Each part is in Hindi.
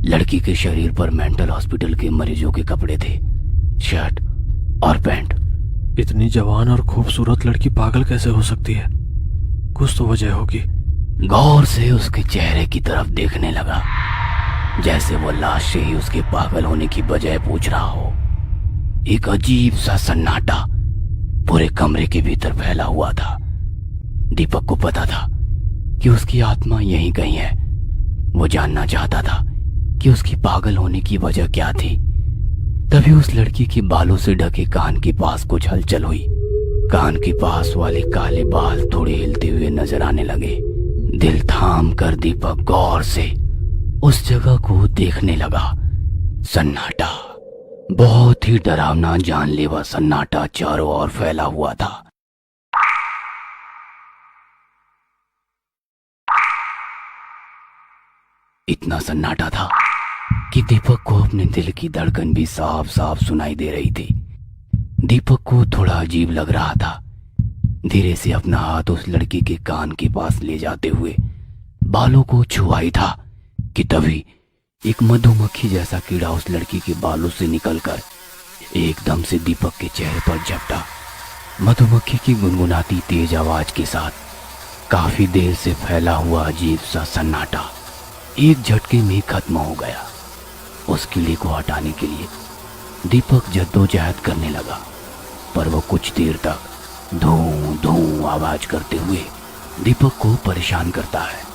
लड़की के शरीर पर मेंटल हॉस्पिटल के मरीजों के कपड़े थे, शर्ट और पैंट। इतनी जवान और खूबसूरत लड़की पागल कैसे हो सकती है? कुछ तो वजह होगी। गौर से उसके चेहरे की तरफ देखने लगा, जैसे वो लाश से ही उसके पागल होने की वजह पूछ रहा हो। एक अजीब सा सन्नाटा पूरे कमरे के भीतर फैला हुआ था। दीपक को पता था कि उसकी आत्मा यहीं कहीं है। वो जानना चाहता था कि उसकी पागल होने की वजह क्या थी। तभी उस लड़की के बालों से ढके कान के पास कुछ हलचल हुई। कान के पास वाले काले बाल थोड़े हिलते हुए नजर आने लगे। दिल थाम कर दीपक गौर से उस जगह को देखने लगा। सन्नाटा, बहुत ही डरावना जानलेवा सन्नाटा चारों ओर फैला हुआ था। इतना सन्नाटा था कि दीपक को अपने दिल की धड़कन भी साफ साफ सुनाई दे रही थी। दीपक को थोड़ा अजीब लग रहा था। धीरे से अपना हाथ उस लड़की के कान के पास ले जाते हुए बालों को छुआ ही था कि तभी एक मधुमक्खी जैसा कीड़ा उस लड़की के बालों से निकलकर एकदम से दीपक के चेहरे पर झपटा। मधुमक्खी की गुनगुनाती तेज आवाज के साथ काफी देर से फैला हुआ अजीब सा सन्नाटा एक झटके में खत्म हो गया। उस कीड़े को हटाने के लिए दीपक जद्दोजहद करने लगा, पर वो कुछ देर तक धूं धूं आवाज करते हुए दीपक को परेशान करता है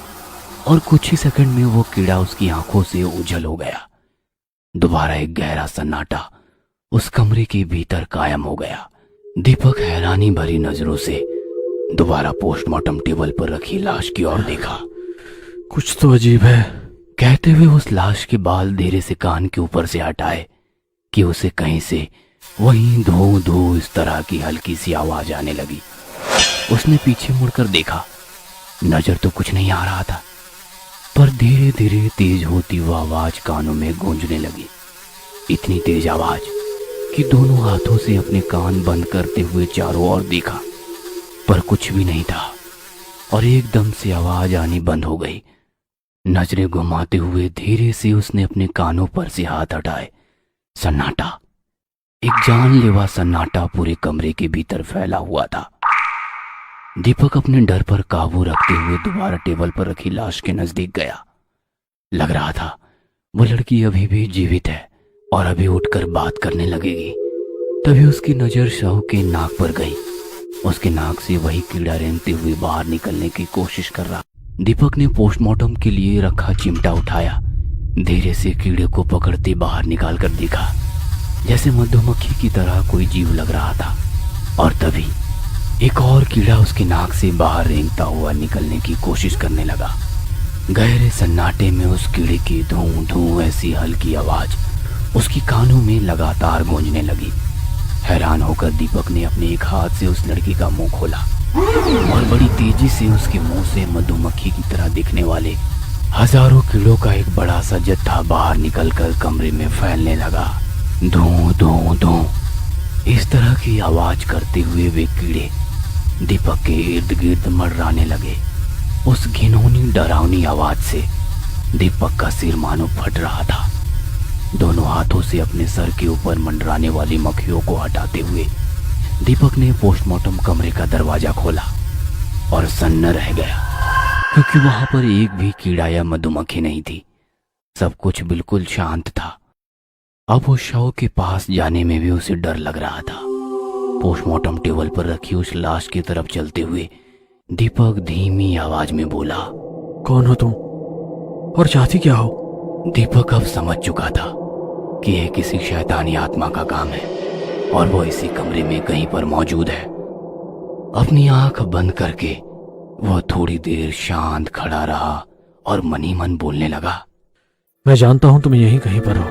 और कुछ ही सेकंड में वो कीड़ा उसकी आंखों से ओझल हो गया। दोबारा एक गहरा सन्नाटा उस कमरे के भीतर कायम हो गया। दीपक हैरानी भरी नजरों से दोबारा पोस्टमार्टम टेबल पर रखी लाश की ओर देखा। कुछ तो अजीब है, कहते हुए उस लाश के बाल धीरे से कान के ऊपर से हटाए कि उसे कहीं से वहीं धो धो इस तरह की हल्की सी आवाज आने लगी। उसने पीछे मुड़कर देखा। नजर तो कुछ नहीं आ रहा था, पर धीरे धीरे तेज होती वो आवाज कानों में गूंजने लगी। इतनी तेज आवाज कि दोनों हाथों से अपने कान बंद करते हुए चारों ओर देखा, पर कुछ भी नहीं था और एकदम से आवाज आनी बंद हो गई। नजरें घुमाते हुए धीरे से उसने अपने कानों पर से हाथ हटाए। सन्नाटा, एक जानलेवा सन्नाटा पूरे कमरे के भीतर फैला हुआ था। दीपक अपने डर पर काबू रखते हुए दोबारा टेबल पर रखी लाश के नजदीक गया। लग रहा था वो लड़की अभी भी जीवित है और अभी उठकर बात करने लगेगी। तभी उसकी नजर शव के नाक पर गई। उसके नाक से वही कीड़ा रेंगते हुए बाहर निकलने की कोशिश कर रहा। दीपक ने पोस्टमार्टम के लिए रखा चिमटा उठाया। धीरे से कीड़े को पकड़ते बाहर निकाल कर देखा, जैसे मधुमक्खी की तरह कोई जीव लग रहा था। और तभी एक और कीड़ा उसके नाक से बाहर रेंगता हुआ निकलने की कोशिश करने लगा। गहरे सन्नाटे में उस कीड़े की धूं धूं ऐसी हल्की आवाज उसकी कानों में लगातार गूंजने लगी। हैरान होकर दीपक ने अपने एक हाथ से उस लड़की का मुंह खोला और बड़ी तेजी से उसके मुंह से मधुमक्खी की तरह दिखने वाले हजारों कीड़ों का एक बड़ा सा जत्था बाहर निकलकर कमरे में फैलने लगा। धूं धूं धूं इस तरह की आवाज करते हुए वे कीड़े दीपक के इर्द गिर्द मंडराने लगे। उस घिनौनी डरावनी आवाज से दीपक का सिर मानो फट रहा था। दोनों हाथों से अपने सर के ऊपर मंडराने वाली मक्खियों को हटाते हुए दीपक ने पोस्टमार्टम कमरे का दरवाजा खोला और सन्न रह गया, क्योंकि वहां पर एक भी कीड़ा या मधुमक्खी नहीं थी। सब कुछ बिल्कुल शांत था। अब उस शव के पास जाने में भी उसे डर लग रहा था। पोस्टमार्टम टेबल पर रखी उस लाश की तरफ चलते हुए दीपक धीमी आवाज में बोला, कौन हो तुम और चाहती क्या हो? दीपक अब समझ चुका था कि यह किसी शैतानी आत्मा का काम है और वो इसी कमरे में कहीं पर मौजूद है। अपनी आंख बंद करके वह थोड़ी देर शांत खड़ा रहा और मन ही मन बोलने लगा, मैं जानता हूं तुम यहीं कहीं पर हो,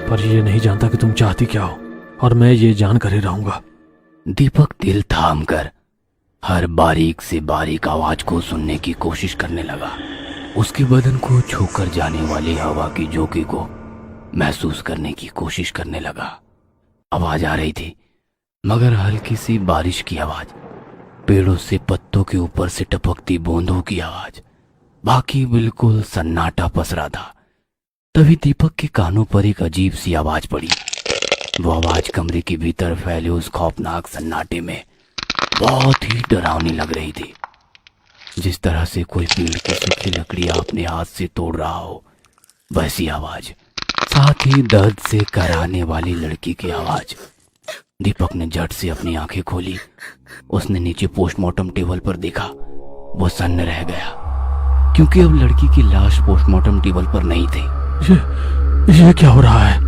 पर ये नहीं जानता कि तुम चाहती क्या हो, और मैं ये जान कर ही रहूंगा। दीपक दिल थाम कर हर बारीक से बारीक आवाज को सुनने की कोशिश करने लगा। उसके बदन को छूकर जाने वाली हवा की झोंके को महसूस करने की कोशिश करने लगा। आवाज आ रही थी, मगर हल्की सी बारिश की आवाज, पेड़ों से पत्तों के ऊपर से टपकती बूंदों की आवाज। बाकी बिल्कुल सन्नाटा पसरा था। तभी दीपक के कानों पर एक अजीब सी आवाज पड़ी। वो आवाज कमरे के भीतर फैले उस खौफनाक सन्नाटे में बहुत ही डरावनी लग रही थी, जिस तरह से कोई पेड़ की सूखी लकड़ी अपने हाथ से तोड़ रहा हो, वैसी आवाज, साथ ही दर्द से कराहने वाली लड़की की आवाज। दीपक ने झट से अपनी आंखें खोली। उसने नीचे पोस्टमार्टम टेबल पर देखा। वो सन्न रह गया, क्योंकि अब लड़की की लाश पोस्टमार्टम टेबल पर नहीं थी। ये क्या हो रहा है?